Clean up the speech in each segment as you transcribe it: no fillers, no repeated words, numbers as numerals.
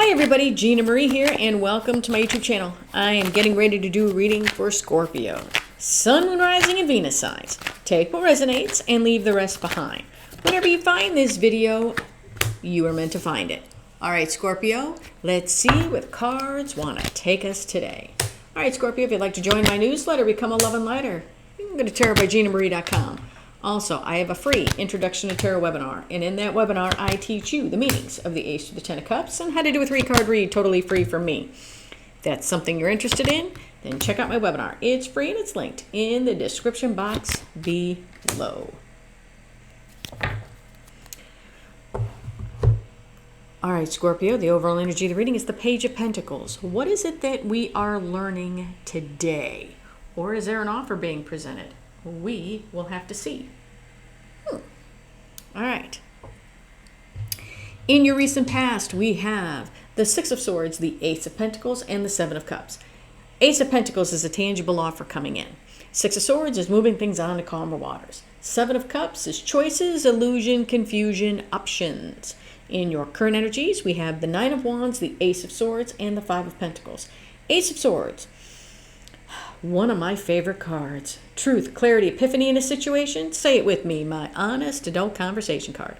Hi everybody, Gina Marie here and welcome to my YouTube channel. I am getting ready to do a reading for Scorpio. Sun, Moon, Rising, and Venus signs. Take what resonates and leave the rest behind. Whenever you find this video, you are meant to find it. Alright Scorpio, let's see what the cards want to take us today. Alright Scorpio, if you'd like to join my newsletter, become a love and lighter, you can go to tarotbyginamarie.com. Also, I have a free Introduction to Tarot webinar, and in that webinar, I teach you the meanings of the Ace to the Ten of Cups and how to do a 3-card read totally free from me. If that's something you're interested in, then check out my webinar. It's free and it's linked in the description box below. All right, Scorpio, the overall energy of the reading is the Page of Pentacles. What is it that we are learning today? Or is there an offer being presented? We will have to see. All right. In your recent past, we have the Six of Swords, the Ace of Pentacles, and the Seven of Cups. Ace of Pentacles is a tangible offer coming in. Six of Swords is moving things on to calmer waters. Seven of Cups is choices, illusion, confusion, options. In your current energies, we have the Nine of Wands, the Ace of Swords, and the Five of Pentacles. Ace of Swords. One of my favorite cards. Truth, clarity, epiphany in a situation. Say it with me, my honest adult conversation card.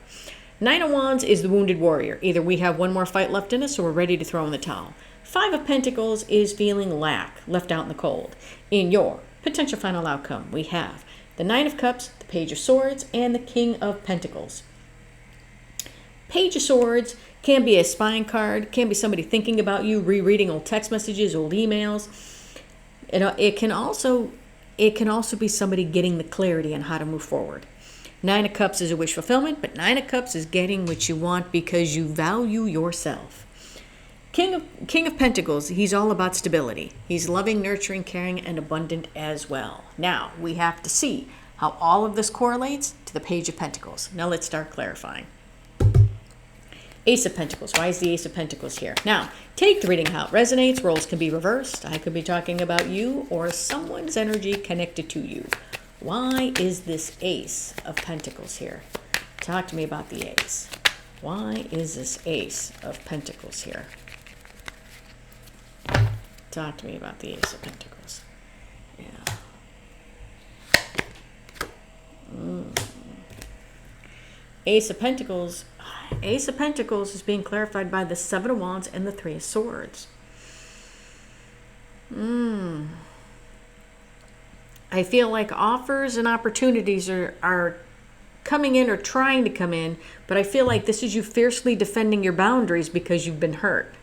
Nine of Wands is the wounded warrior. Either we have one more fight left in us or we're ready to throw in the towel. Five of Pentacles is feeling lack, left out in the cold. In your potential final outcome, we have the Nine of Cups, the Page of Swords, and the King of Pentacles. Page of Swords can be a spying card, can be somebody thinking about you, rereading old text messages, old emails. It can also be somebody getting the clarity on how to move forward. Nine of Cups is a wish fulfillment, but Nine of Cups is getting what you want because you value yourself. King of Pentacles, he's all about stability. He's loving, nurturing, caring, and abundant as well. Now, we have to see how all of this correlates to the Page of Pentacles. Now let's start clarifying. Ace of Pentacles. Why is the Ace of Pentacles here? Now, take the reading how it resonates. Roles can be reversed. I could be talking about you or someone's energy connected to you. Why is this Ace of Pentacles here? Talk to me about the Ace. Why is this Ace of Pentacles here? Talk to me about the Ace of Pentacles. Yeah. Ace of Pentacles. Ace of Pentacles is being clarified by the Seven of Wands and the Three of Swords. I feel like offers and opportunities are coming in or trying to come in, but I feel like this is you fiercely defending your boundaries because you've been hurt.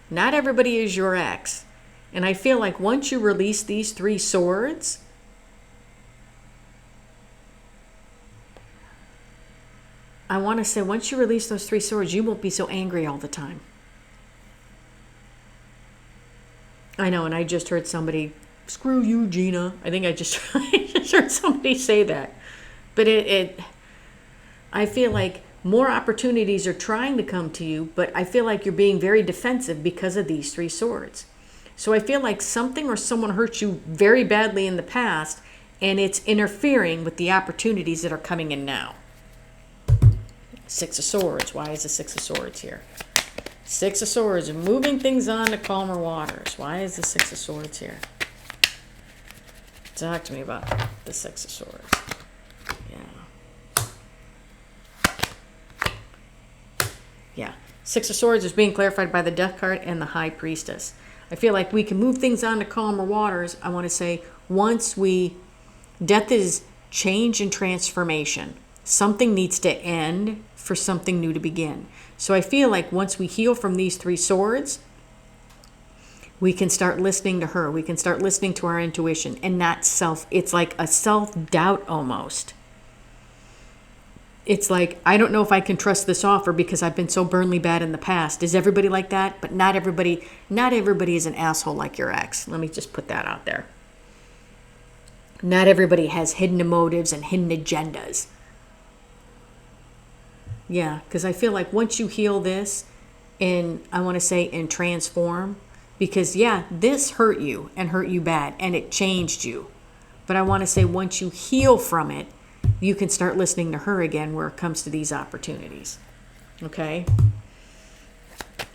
Not everybody is your ex. And I feel like once you release these Three Swords, I want to say once you release those Three Swords, you won't be so angry all the time. I know, and I just heard somebody, screw you, Gina. I think I just heard somebody say that. But I feel like more opportunities are trying to come to you, but I feel like you're being very defensive because of these Three Swords. So I feel like something or someone hurt you very badly in the past, and it's interfering with the opportunities that are coming in now. Six of Swords. Why is the Six of Swords here? Six of Swords, moving things on to calmer waters. Why is the Six of Swords here? Talk to me about the Six of Swords. Yeah. Six of Swords is being clarified by the Death card and the High Priestess. I feel like we can move things on to calmer waters. I want to say Death is change and transformation. Something needs to end for something new to begin. So I feel like once we heal from these Three Swords, we can start listening to her. We can start listening to our intuition and not it's like a self-doubt almost. It's like, I don't know if I can trust this offer because I've been so burnly bad in the past. Is everybody like that? But not everybody is an asshole like your ex. Let me just put that out there. Not everybody has hidden motives and hidden agendas. Yeah, because I feel like once you heal this, and I want to say and transform, because yeah, this hurt you and hurt you bad, and it changed you. But I want to say once you heal from it, you can start listening to her again where it comes to these opportunities. Okay?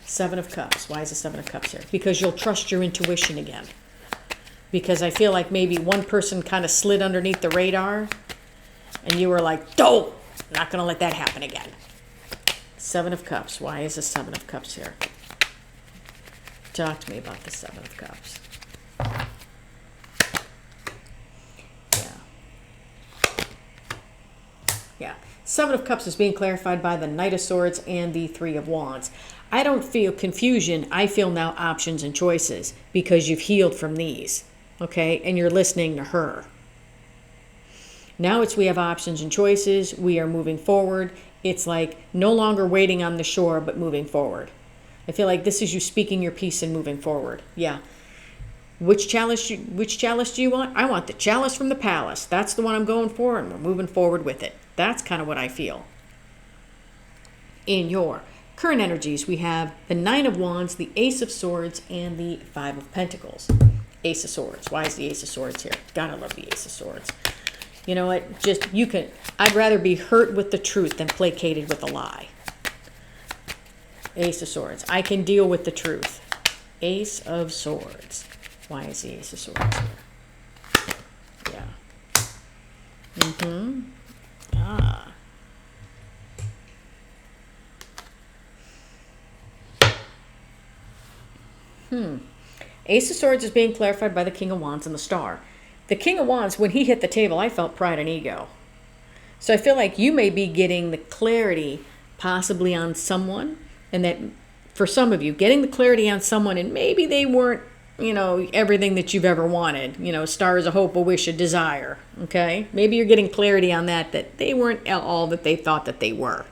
Seven of Cups. Why is the Seven of Cups here? Because you'll trust your intuition again. Because I feel like maybe one person kind of slid underneath the radar and you were like, "Don't! Not going to let that happen again." Seven of Cups. Why is the Seven of Cups here? Talk to me about the Seven of Cups. Yeah. Seven of Cups is being clarified by the Knight of Swords and the Three of Wands. I don't feel confusion. I feel now options and choices because you've healed from these. Okay? And you're listening to her. Now we have options and choices. We are moving forward. It's like no longer waiting on the shore, but moving forward. I feel like this is you speaking your piece and moving forward. Yeah. Which chalice do you want? I want the chalice from the palace. That's the one I'm going for, and we're moving forward with it. That's kind of what I feel. In your current energies, we have the Nine of Wands, the Ace of Swords, and the Five of Pentacles. Ace of Swords. Why is the Ace of Swords here? Gotta love the Ace of Swords. You know what? I'd rather be hurt with the truth than placated with a lie. Ace of Swords. I can deal with the truth. Ace of Swords. Why is the Ace of Swords here? Yeah. Mm-hmm. Ah. Ace of Swords is being clarified by the King of Wands and the Star. The King of Wands, when he hit the table, I felt pride and ego. So I feel like you may be getting the clarity possibly on someone, and that for some of you, getting the clarity on someone, and maybe they weren't, everything that you've ever wanted. Star is a hope, a wish, a desire. Okay? Maybe you're getting clarity on that they weren't all that they thought that they were.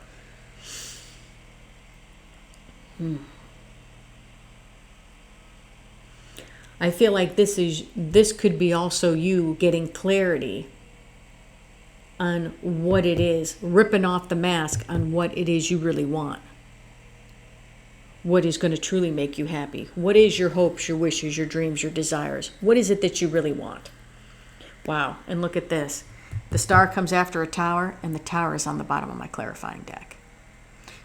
I feel like this could be also you getting clarity on what it is, ripping off the mask on what it is you really want. What is going to truly make you happy? What is your hopes, your wishes, your dreams, your desires? What is it that you really want? Wow, and look at this. The Star comes after a Tower, and the Tower is on the bottom of my clarifying deck.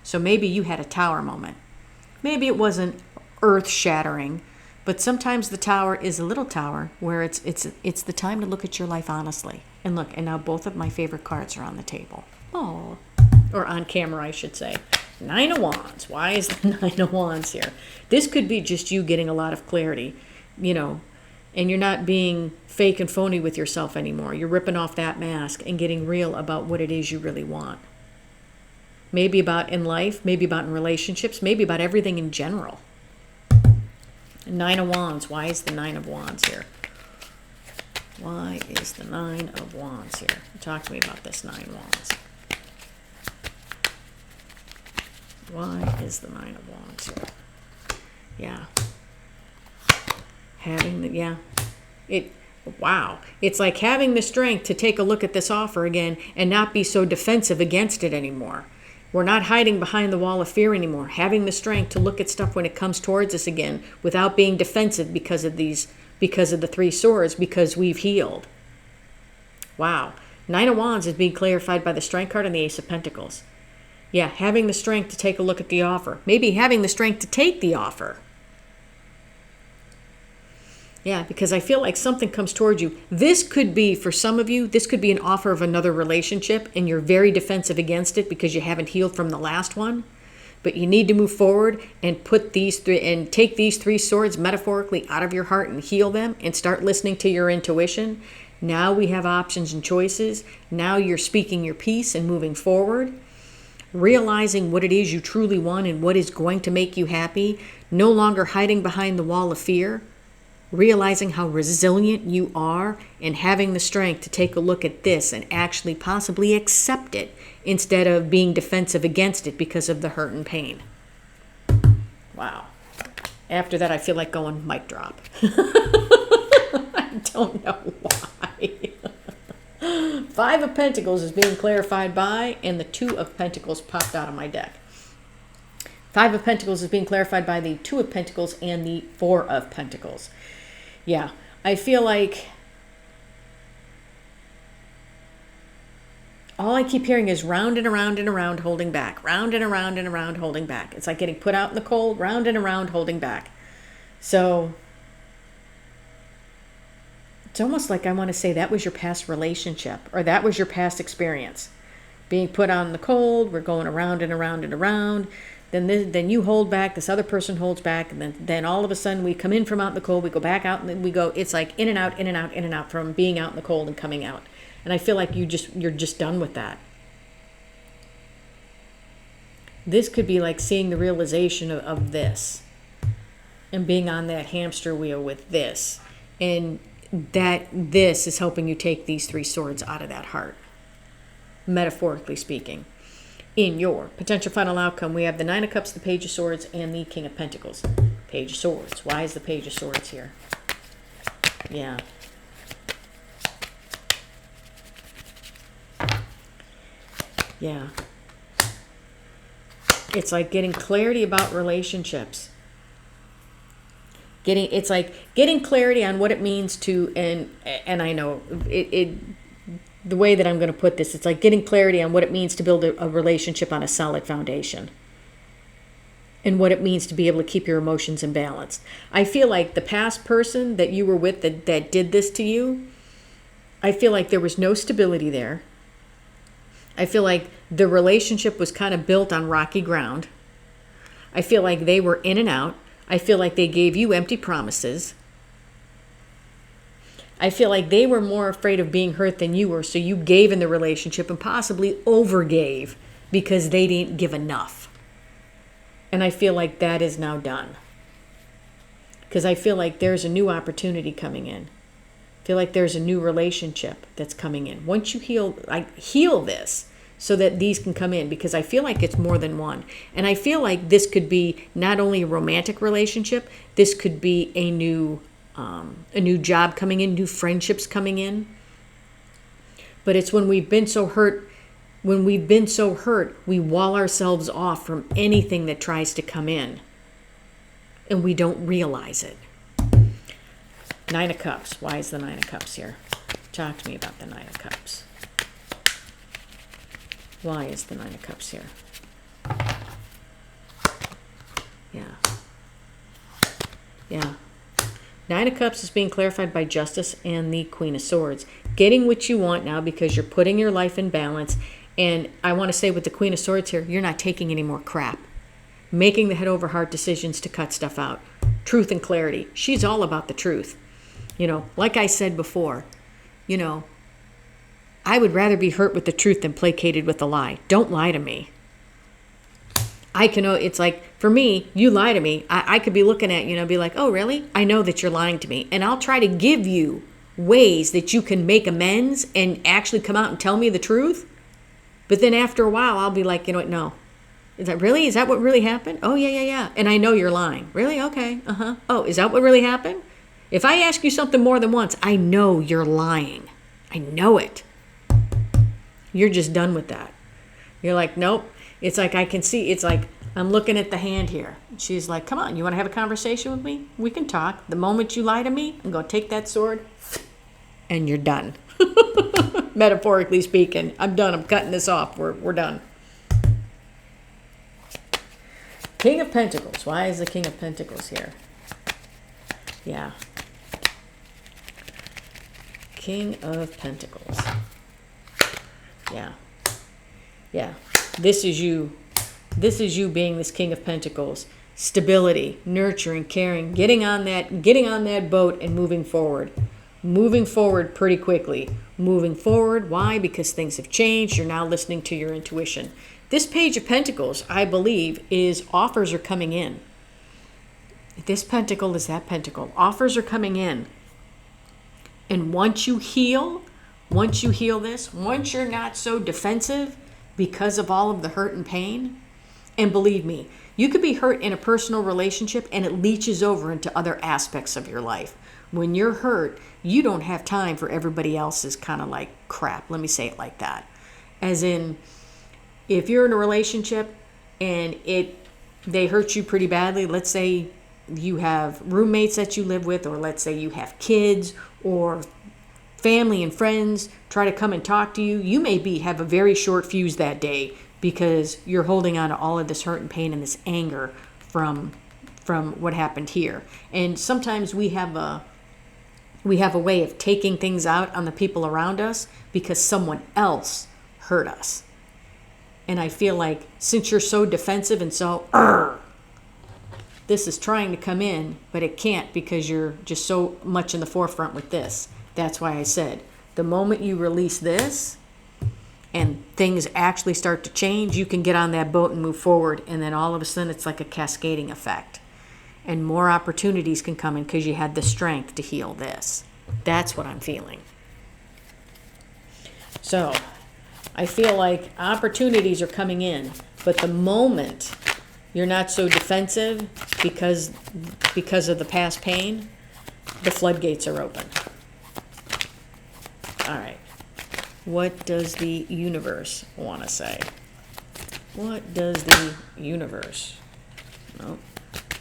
So maybe you had a Tower moment. Maybe it wasn't earth-shattering, but sometimes the Tower is a little tower where it's the time to look at your life honestly. And look, and now both of my favorite cards are on the table. Oh, or on camera, I should say. Nine of Wands. Why is the Nine of Wands here? This could be just you getting a lot of clarity, and you're not being fake and phony with yourself anymore. You're ripping off that mask and getting real about what it is you really want. Maybe about in life, maybe about in relationships, maybe about everything in general. Nine of Wands. Why is the Nine of Wands here? Why is the Nine of Wands here? Talk to me about this Nine of Wands. Why is the Nine of Wands here? Yeah. Wow. It's like having the strength to take a look at this offer again and not be so defensive against it anymore. We're not hiding behind the wall of fear anymore. Having the strength to look at stuff when it comes towards us again without being defensive because of the Three Swords, because we've healed. Wow. Nine of Wands is being clarified by the Strength card and the Ace of Pentacles. Yeah, having the strength to take a look at the offer. Maybe having the strength to take the offer. Yeah, because I feel like something comes towards you. This could be, for some of you, this could be an offer of another relationship, and you're very defensive against it because you haven't healed from the last one. But you need to move forward and take these three swords metaphorically out of your heart and heal them and start listening to your intuition. Now we have options and choices. Now you're speaking your piece and moving forward. Realizing what it is you truly want and what is going to make you happy. No longer hiding behind the wall of fear. Realizing how resilient you are and having the strength to take a look at this and actually possibly accept it instead of being defensive against it because of the hurt and pain. Wow. After that, I feel like going mic drop. I don't know why. Five of Pentacles is being clarified by, and the Two of Pentacles popped out of my deck. Five of Pentacles is being clarified by the Two of Pentacles and the Four of Pentacles. Yeah, I feel like all I keep hearing is round and around and around, holding back, round and around and around, holding back. It's like getting put out in the cold, round and around, holding back. So it's almost like I want to say that was your past relationship, or that was your past experience. Being put out in the cold, we're going around and around and around. Then you hold back, this other person holds back, and then all of a sudden we come in from out in the cold, we go back out, and then we go, it's like in and out, in and out, in and out, from being out in the cold and coming out. And I feel like you're just done with that. This could be like seeing the realization of this, and being on that hamster wheel with this. And that this is helping you take these 3 swords out of that heart, metaphorically speaking. In your potential final outcome, we have the 9 of Cups, the Page of Swords, and the King of Pentacles. Page of Swords. Why is the Page of Swords here? Yeah. Yeah. It's like getting clarity about relationships. It's like getting clarity on what it means to, and I know it the way that I'm going to put this, it's like getting clarity on what it means to build a relationship on a solid foundation, and what it means to be able to keep your emotions in balance. I feel like the past person that you were with that did this to you, I feel like there was no stability there. I feel like the relationship was kind of built on rocky ground. I feel like they were in and out. I feel like they gave you empty promises. I feel like they were more afraid of being hurt than you were, so you gave in the relationship and possibly overgave because they didn't give enough. And I feel like that is now done. Because I feel like there's a new opportunity coming in. I feel like there's a new relationship that's coming in. Once you heal this so that these can come in, because I feel like it's more than one. And I feel like this could be not only a romantic relationship, this could be a new job coming in, new friendships coming in. But it's when we've been so hurt, we wall ourselves off from anything that tries to come in, and we don't realize it. 9 of Cups. Why is the 9 of Cups here? Talk to me about the 9 of Cups. Why is the 9 of Cups here? Yeah. 9 of Cups is being clarified by Justice and the Queen of Swords. Getting what you want now because you're putting your life in balance. And I want to say with the Queen of Swords here, you're not taking any more crap. Making the head over heart decisions to cut stuff out. Truth and clarity. She's all about the truth. Like I said before, I would rather be hurt with the truth than placated with a lie. Don't lie to me. It's like, for me, you lie to me, I could be looking at you and I'll be like, oh, really? I know that you're lying to me. And I'll try to give you ways that you can make amends and actually come out and tell me the truth. But then after a while, I'll be like, you know what? No. Is that really? Is that what really happened? Oh, yeah. And I know you're lying. Really? Okay. Oh, is that what really happened? If I ask you something more than once, I know you're lying. I know it. You're just done with that. You're like, nope. It's like I can see, it's like I'm looking at the hand here. She's like, come on, you want to have a conversation with me? We can talk. The moment you lie to me, I'm going to take that sword and you're done. Metaphorically speaking, I'm done. I'm cutting this off. We're done. King of Pentacles. Why is the King of Pentacles here? Yeah. King of Pentacles. Yeah. This is you. This is you being this King of Pentacles. Stability, nurturing, caring, getting on that boat and moving forward. Moving forward pretty quickly. Moving forward. Why? Because things have changed. You're now listening to your intuition. This Page of Pentacles, I believe, is offers are coming in. This pentacle is that pentacle. Offers are coming in. And once you heal this, once you're not so defensive because of all of the hurt and pain, and believe me, you could be hurt in a personal relationship and it leaches over into other aspects of your life. When you're hurt, you don't have time for everybody else's kind of like crap. Let me say it like that. As in, if you're in a relationship and they hurt you pretty badly, let's say you have roommates that you live with, or let's say you have kids, or family and friends try to come and talk to you, you may have a very short fuse that day because you're holding on to all of this hurt and pain and this anger from what happened here. And sometimes we have a way of taking things out on the people around us because someone else hurt us. And I feel like since you're so defensive and so, this is trying to come in, but it can't because you're just so much in the forefront with this. That's why I said, the moment you release this and things actually start to change, you can get on that boat and move forward. And then all of a sudden, it's like a cascading effect. And more opportunities can come in because you had the strength to heal this. That's what I'm feeling. So I feel like opportunities are coming in, but the moment you're not so defensive because of the past pain, the floodgates are open. All right. What does the universe want to say? What does the universe? No.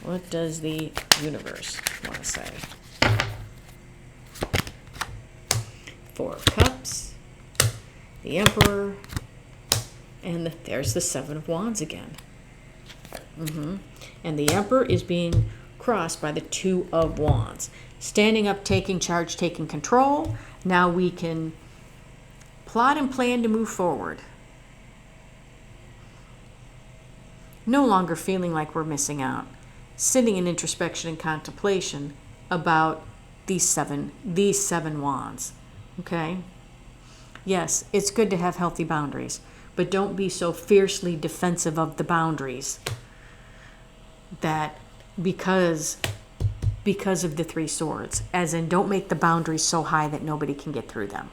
What does the universe want to say? Four of Cups, the Emperor, and there's the Seven of Wands again. And the Emperor is being crossed by the Two of Wands. Standing up, taking charge, taking control. Now we can plot and plan to move forward. No longer feeling like we're missing out. Sitting in introspection and contemplation about these seven wands. Okay? Yes, it's good to have healthy boundaries, but don't be so fiercely defensive of the boundaries that because of the Three Swords, as in don't make the boundaries so high that nobody can get through them.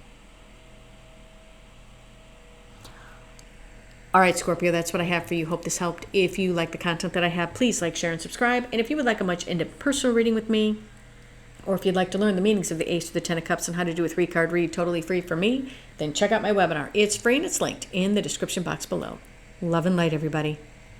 All right, Scorpio, that's what I have for you. Hope this helped. If you like the content that I have, please like, share, and subscribe. And if you would like a much in-depth personal reading with me, or if you'd like to learn the meanings of the Ace to the Ten of Cups and how to do a 3-card read totally free for me, then check out my webinar. It's free and it's linked in the description box below. Love and light, everybody.